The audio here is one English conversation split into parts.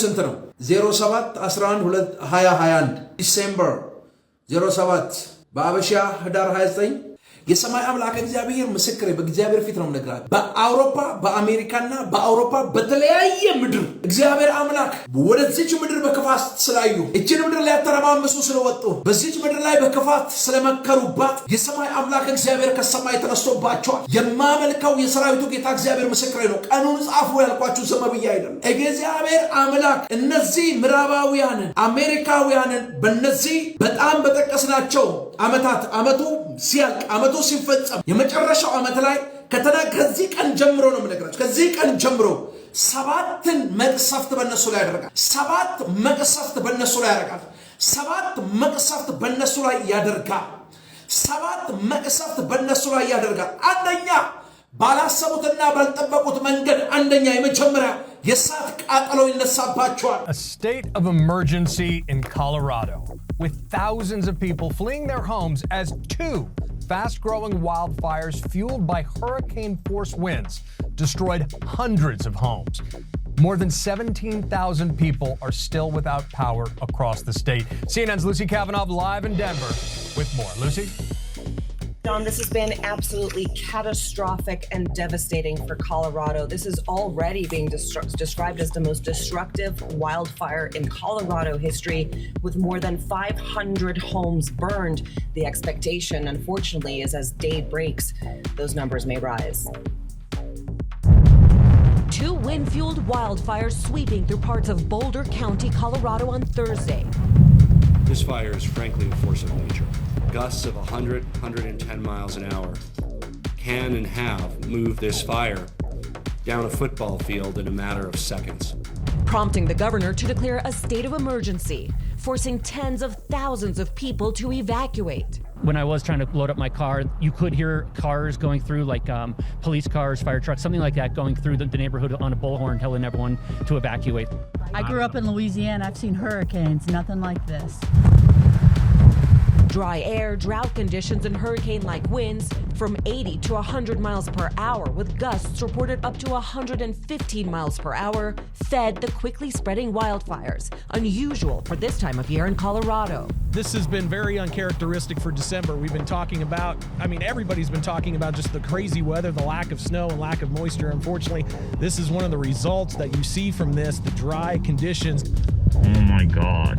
ስንት ነው? 07 11 2021 ዲሴምበር 07 በአበሻ ህዳር 29 የሰማይ አምላክ እግዚአብሔር ምስክሬ በእግዚአብሔር ፊት ነው የምነግራችሁ። በአውሮፓ በአሜሪካና በአውሮፓ በተለያየ ምድር እግዚአብሔር አምላክ ወደዚች ምድር በክፋት ስላዩ እችን ምድር ላይ ተረማምሱ ስለወጡ በዚች ምድር ላይ በክፋት ስለመከሩባት የሰማይ አምላክ እግዚአብሔር ከሰማይ ተነስቶባቸዋል። የማመልከው የሰራዊቱ ጌታ እግዚአብሔር ምስክሬ ነው። ቀኑን ጻፉ ያልኳችሁ ዝም ብዬ አይደለም። እግዚአብሔር አምላክ እነዚህ ምዕራባውያንን አሜሪካውያንን በእነዚህ በጣም በጠቀስናቸው ዓመታት ዓመቱ ሲያልቅ ዓመቱ ሲፈጸም የመጨረሻው ዓመት ላይ ከዚህ ቀን ጀምሮ ነው የምነግራችሁ። ከዚህ ቀን ጀምሮ 7 መቅሰፍት በእነሱ ላይ ያደርጋል። 7 መቅሰፍት በእነሱ ላይ ያደርጋል። 7 መቅሰፍት በእነሱ ላይ ያደርጋል። 7 መቅሰፍት በእነሱ ላይ ያደርጋል። አንደኛ ባላሰቡትና ባልጠበቁት መንገድ አንደኛ የመጀመሪያ የእሳት ቃጠሎ ይነሳባቸዋል። A state of emergency in Colorado with thousands of people fleeing their homes as 2 fast-growing wildfires fueled by hurricane-force winds destroyed hundreds of homes. More than 17,000 people are still without power across the state. CNN's Lucy Kavanaugh live in Denver with more. Lucy? John, this has been absolutely catastrophic and devastating for Colorado. This is already being described as the most destructive wildfire in Colorado history, with more than 500 homes burned. The expectation, unfortunately, is as day breaks, those numbers may rise. 2 wind-fueled wildfires sweeping through parts of Boulder County, Colorado on Thursday. This fire is frankly a force of nature. Gusts of 100, 110 miles an hour can and have moved this fire down a football field in a matter of seconds. Prompting the governor to declare a state of emergency, forcing tens of thousands of people to evacuate. When I was trying to load up my car, you could hear cars going through, like police cars, fire trucks, something like that, going through the neighborhood on a bullhorn telling everyone to evacuate. I grew up in Louisiana. I've seen hurricanes, nothing like this. Dry air, drought conditions, and hurricane-like winds from 80 to 100 miles per hour, with gusts reported up to 115 miles per hour, fed the quickly spreading wildfires, unusual for this time of year in Colorado. This has been very uncharacteristic for December. We've been talking about, everybody's been talking about just the crazy weather, the lack of snow and lack of moisture. Unfortunately, this is one of the results that you see from this, the dry conditions. Oh my God.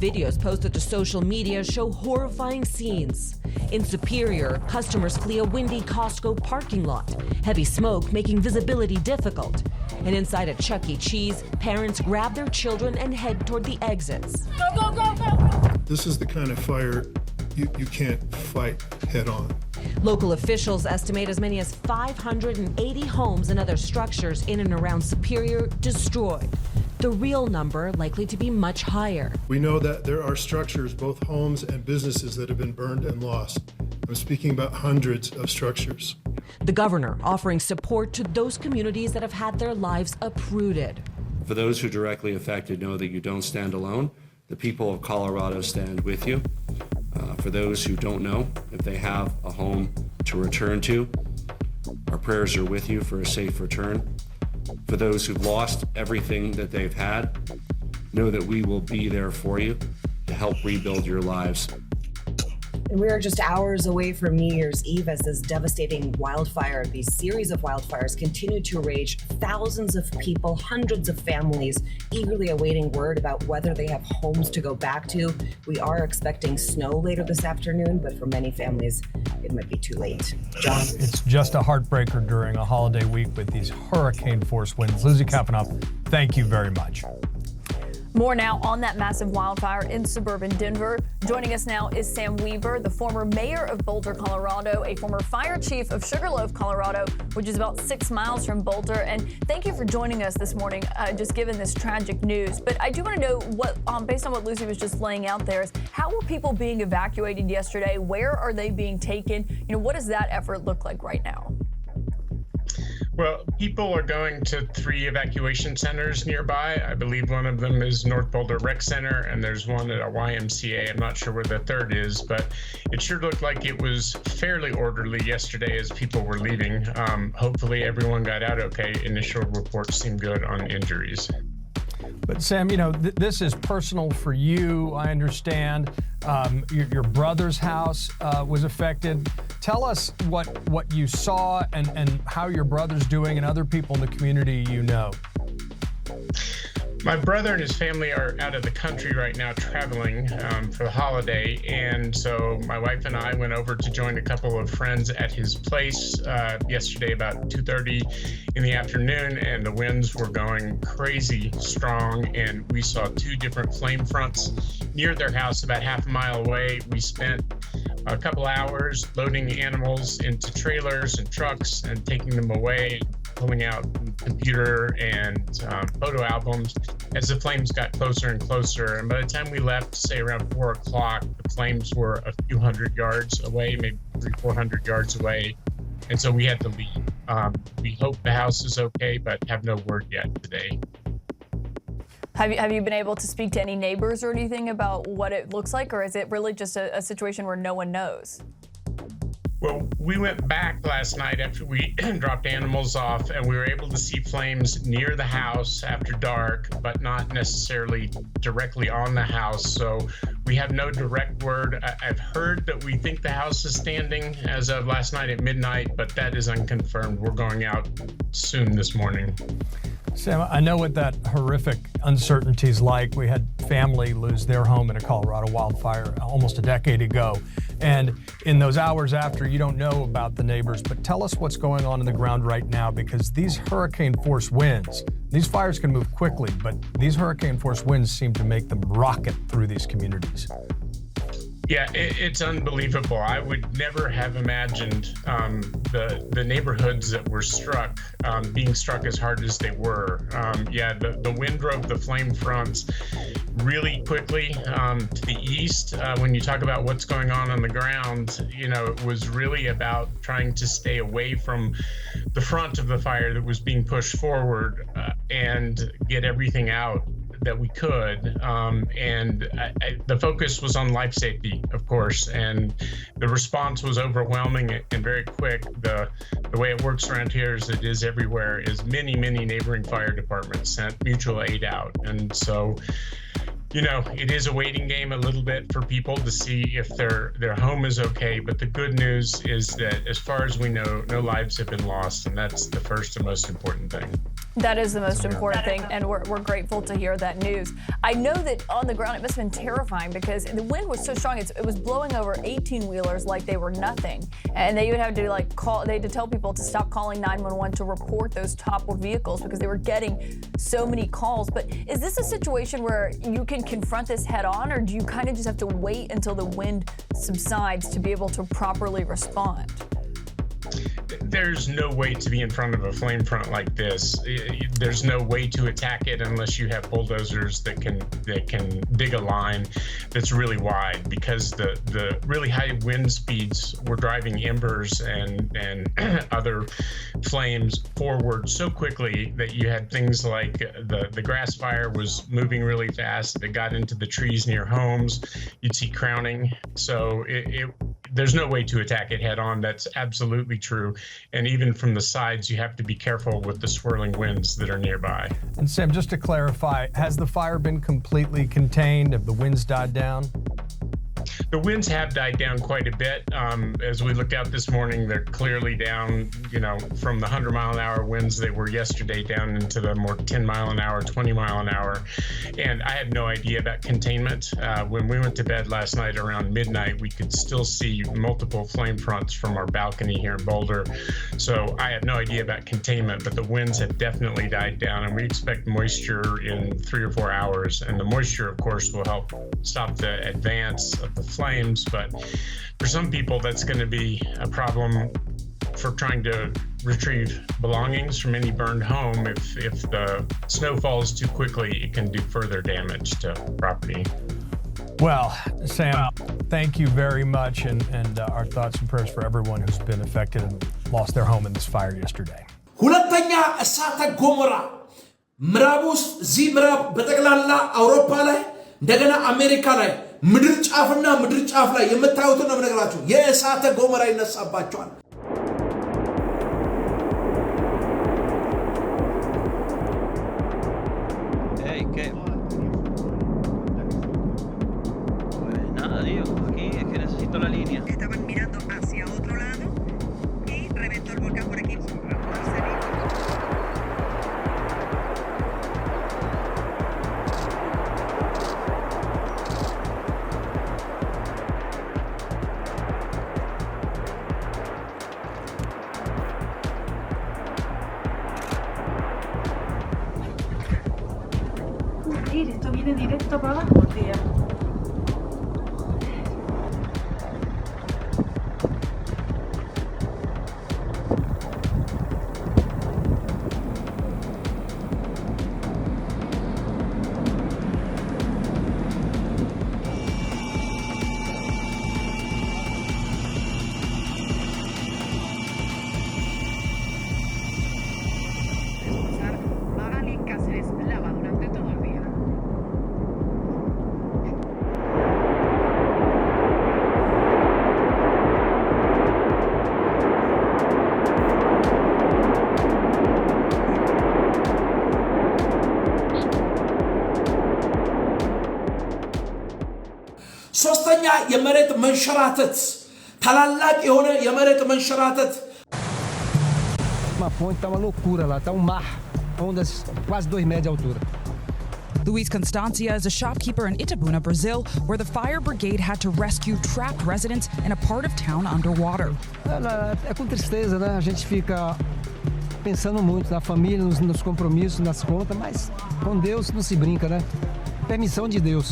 Videos posted to social media show horrifying scenes. In Superior, customers flee a windy Costco parking lot, heavy smoke making visibility difficult. And inside a Chuck E. Cheese, parents grab their children and head toward the exits. Go, go, go, go! This is the kind of fire you can't fight head on. Local officials estimate as many as 580 homes and other structures in and around Superior destroyed. The real number likely to be much higher. We know that there are structures, both homes and businesses, that have been burned and lost. I'm speaking about hundreds of structures. The governor offering support to those communities that have had their lives uprooted. For those who are directly affected, know that you don't stand alone. The people of Colorado stand with you. For those who don't know if they have a home to return to, our prayers are with you for a safe return. For those who've lost everything that they've had, know that we will be there for you to help rebuild your lives. And we are just hours away from New Year's Eve as this devastating wildfire, these series of wildfires continue to rage. Thousands of people, hundreds of families eagerly awaiting word about whether they have homes to go back to. We are expecting snow later this afternoon, but for many families, it might be too late. John? It's just a heartbreaker during a holiday week with these hurricane-force winds. Lucy Kavanaugh, thank you very much. More now on that massive wildfire in suburban Denver. Joining us now is Sam Weaver, the former mayor of Boulder, Colorado, a former fire chief of Sugarloaf, Colorado, which is about 6 miles from Boulder. And thank you for joining us this morning, just given this tragic news. But I do want to know what, based on what Lucy was just laying out there, is how were people being evacuated yesterday? Where are they being taken? What does that effort look like right now? Well, people are going to 3 evacuation centers nearby. I believe one of them is North Boulder Rec Center, and there's one at a YMCA. I'm not sure where the third is, but it sure looked like it was fairly orderly yesterday as people were leaving. Hopefully everyone got out okay. Initial reports seem good on injuries. But Sam, this is personal for you, I understand. Your brother's house was affected. Tell us what you saw and how your brother's doing and other people in the community you know. My brother and his family are out of the country right now traveling for the holiday, and so my wife and I went over to join a couple of friends at his place yesterday about 2:30 in the afternoon, and the winds were going crazy strong, and we saw 2 different flame fronts near their house about half a mile away. We spent a couple hours loading the animals into trailers and trucks and taking them away, pulling out computer and photo albums as the flames got closer and closer. And by the time we left, say around 4 o'clock, the flames were a few hundred yards away, maybe 300-400 yards away. And so we had to leave. We hope the house is okay, but have no word yet today. Have you been able to speak to any neighbors or anything about what it looks like, or is it really just a situation where no one knows? Well, we went back last night after we dropped animals off, and we were able to see flames near the house after dark, but not necessarily directly on the house. So we have no direct word. I've heard that we think the house is standing as of last night at midnight, but that is unconfirmed. We're going out soon this morning. Sam, I know what that horrific uncertainty is like. We had family lose their home in a Colorado wildfire almost a decade ago. And in those hours after, you don't know about the neighbors, but tell us what's going on in the ground right now, because these hurricane-force winds, these fires can move quickly, but these hurricane-force winds seem to make them rocket through these communities. Yeah, it's unbelievable. I would never have imagined the neighborhoods that were struck being struck as hard as they were. The wind drove the flame fronts really quickly to the east. When you talk about what's going on the ground, it was really about trying to stay away from the front of the fire that was being pushed forward and get everything out that we could, the focus was on life safety, of course, and the response was overwhelming and very quick. The way it works around here, as it is everywhere, is many neighboring fire departments sent mutual aid out, and so it is a waiting game a little bit for people to see if their home is okay. But the good news is that, as far as we know, no lives have been lost, and that's the first and most important thing. That is the most important thing, and we're grateful to hear that news. I know that on the ground it must have been terrifying because the wind was so strong. It was blowing over 18-wheelers like they were nothing, and they would have to they had to tell people to stop calling 911 to report those toppled vehicles because they were getting so many calls. But is this a situation where you can confront this head on, or do you kind of just have to wait until the wind subsides to be able to properly respond? There's no way to be in front of a flame front like this. There's no way to attack it unless you have bulldozers that can dig a line that's really wide, because the really high wind speeds were driving embers and other flames forward so quickly that you had things like the grass fire was moving really fast. It got into the trees near homes. You'd see crowning. So there's no way to attack it head on. That's absolutely true. And even from the sides, you have to be careful with the swirling winds that are nearby. And Sam, just to clarify, has the fire been completely contained? Have the winds died down? The winds have died down quite a bit. As we looked out this morning, they're clearly down, from the 100-mile-an-hour winds they were yesterday down into the more 10-mile-an-hour, 20-mile-an-hour. And I had no idea about containment. When we went to bed last night around midnight, we could still see multiple flame fronts from our balcony here in Boulder. So I have no idea about containment, but the winds have definitely died down, and we expect moisture in 3 or 4 hours. And the moisture, of course, will help stop the advance of the flames, but for some people that's going to be a problem for trying to retrieve belongings from any burned home. If the snow falls too quickly, it can do further damage to property. Well, Sam, thank you very much, and our thoughts and prayers for everyone who's been affected and lost their home in this fire yesterday. ሁለተኛ እሳተ ገሞራ ምዕራብ ውስጥ እዚህ ምዕራብ በጠቅላላ አውሮፓ ላይ እንደገና አሜሪካ ላይ ምድር ጫፍና ምድር ጫፍ ላይ የምታዩትን ነው የምነግራችሁ። የእሳተ ገሞራ ይነሳባቸዋል። Estaban mirando hacia otro lado y reventó el volcán por aquí. Esto viene directo para abajo, tía. ሶስተኛ የመሬት መንሸራተት ታላላቅ የሆነ የመሬት መንሸራተት Uma ponte, tá uma loucura lá, tá um mar, ondas quase 2 metros de altura. Luis Constancia is a shopkeeper in Itabuna, Brazil, where the fire brigade had to rescue trapped residents in a part of town underwater. É com tristeza, né? A gente fica pensando muito na família, nos compromissos, nas contas, mas com Deus não se brinca, né? Permissão de Deus.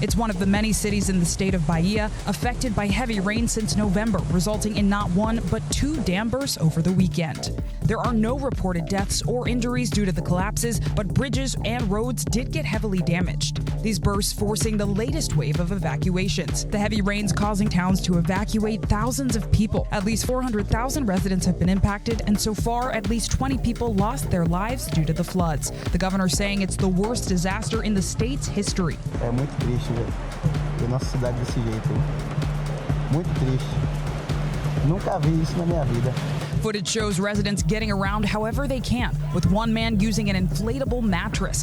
It's one of the many cities in the state of Bahia affected by heavy rain since November, resulting in not one but 2 dam bursts over the weekend. There are no reported deaths or injuries due to the collapses, but bridges and roads did get heavily damaged. These bursts forcing the latest wave of evacuations. The heavy rains causing towns to evacuate thousands of people. At least 400,000 residents have been impacted, and so far, at least 20 people lost their lives due to the floods. The governor saying it's the worst disaster in the state's history. É muito triste ver nossa cidade desse jeito. Muito triste. Nunca vi isso na minha vida. Footage shows residents getting around however they can, with one man using an inflatable mattress.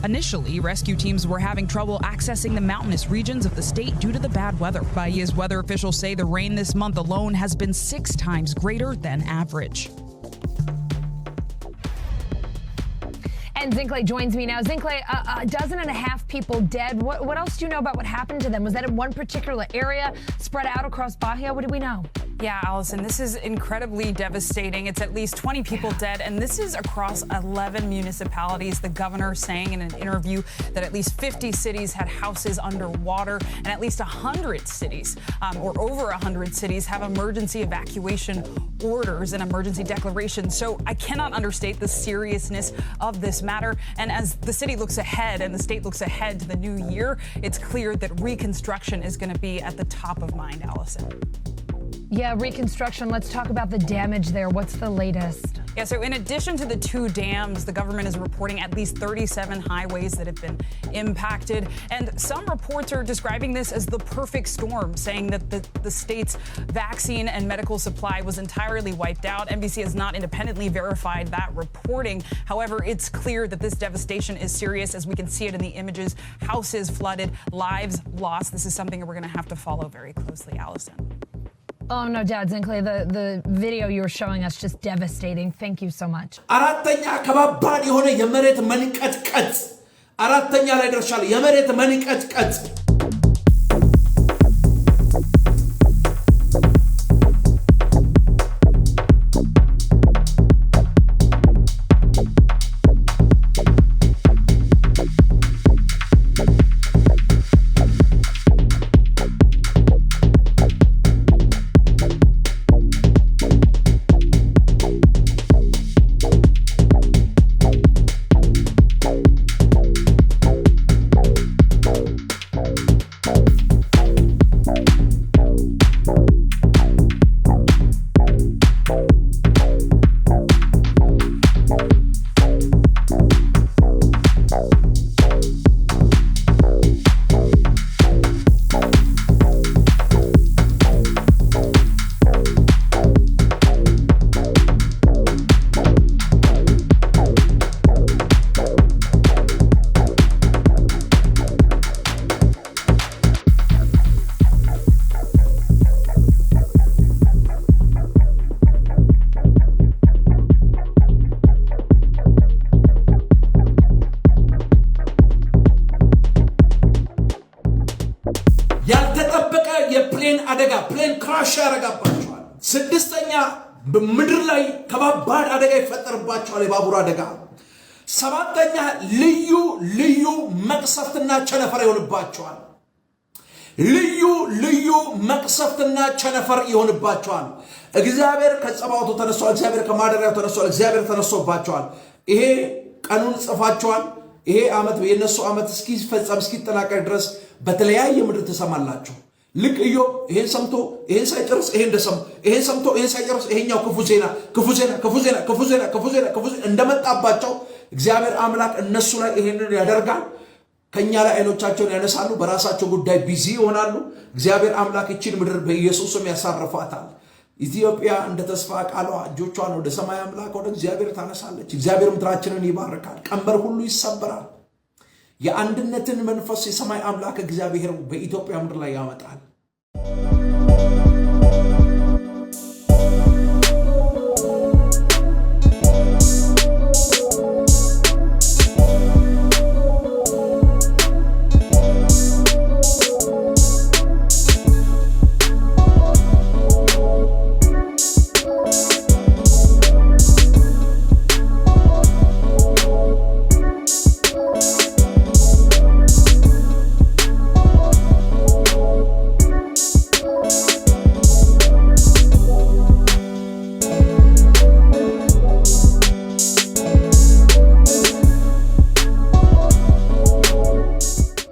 Initially, rescue teams were having trouble accessing the mountainous regions of the state due to the bad weather. Bahia's weather officials say the rain this month alone has been 6 times greater than average. And Zinkley joins me now. Zinkley, a dozen and a half people dead. What else do you know about what happened to them? Was that in one particular area, spread out across Bahia? What do we know? Yeah, Allison, this is incredibly devastating. It's at least 20 people dead, and this is across 11 municipalities. The governor saying in an interview that at least 50 cities had houses underwater, and at least 100 cities, or over 100 cities, have emergency evacuation orders and emergency declarations. So I cannot understate the seriousness of this matter. And as the city looks ahead and the state looks ahead to the new year, it's clear that reconstruction is going to be at the top of mind, Allison. Yeah, reconstruction. Let's talk about the damage there. What's the latest? Yeah, so in addition to the 2 dams, the government is reporting at least 37 highways that have been impacted. And some reports are describing this as the perfect storm, saying that the state's vaccine and medical supply was entirely wiped out. NBC has not independently verified that reporting. However, it's clear that this devastation is serious, as we can see it in the images. Houses flooded, lives lost. This is something that we're going to have to follow very closely, Allison. Oh, no doubt, Zinkley. The video you were showing us just devastating. Thank you so much. አራተኛ ከባባድ የሆነ የመሬት መንቀጥቀጥ አራተኛ ላይ ደርሻለሁ። የመሬት መንቀጥቀጥ የፕሌን አደጋ ፕሌን ክራሽ ያረጋባቸዋል። ስድስተኛ በምድር ላይ ከባባድ አደጋ ይፈጠርባቸዋል፣ የባቡር አደጋ። ሰባተኛ ልዩ ልዩ መቅሰፍትና ቸነፈር ይሆንባቸዋል። ልዩ ልዩ መቅሰፍትና ቸነፈር ይሆንባቸዋል። እግዚአብሔር ከጸባዖቱ ተነስቷል። እግዚአብሔር ከማደሪያው ተነስቷል። እግዚአብሔር ተነስቶባቸዋል። ይሄ ቀኑን ጽፋቸዋል። ይሄ ዓመት የነሱ ዓመት እስኪፈጸም እስኪጠናቀቅ ድረስ በተለያየ ምድር ተሰማላችሁ። ልክ ኢዮብ ይሄን ሰምቶ ይሄን ሳይጨርስ ይሄን እንደሰማ ይሄን ሰምቶ ይሄን ሳይጨርስ ይሄኛው ክፉ ዜና እንደመጣባቸው እግዚአብሔር አምላክ እነሱ ላይ ይሄንን ያደርጋል። ከኛ ላይ አይኖቻቸውን ያነሳሉ። በራሳቸው ጉዳይ ቢዚ ይሆናሉ። እግዚአብሔር አምላክ እቺን ምድር በኢየሱስም ያሳርፋታል። ኢትዮጵያ እንደ ተስፋ ቃሏ እጆቿን ወደ ሰማይ አምላክ ወደ እግዚአብሔር ታነሳለች። እግዚአብሔር ምድራችንን ይባርካል። ቀንበር ሁሉ ይሰበራል። የአንድነትን መንፈስ የሰማይ አምላክ እግዚአብሔር በኢትዮጵያ ምድር ላይ ያመጣል።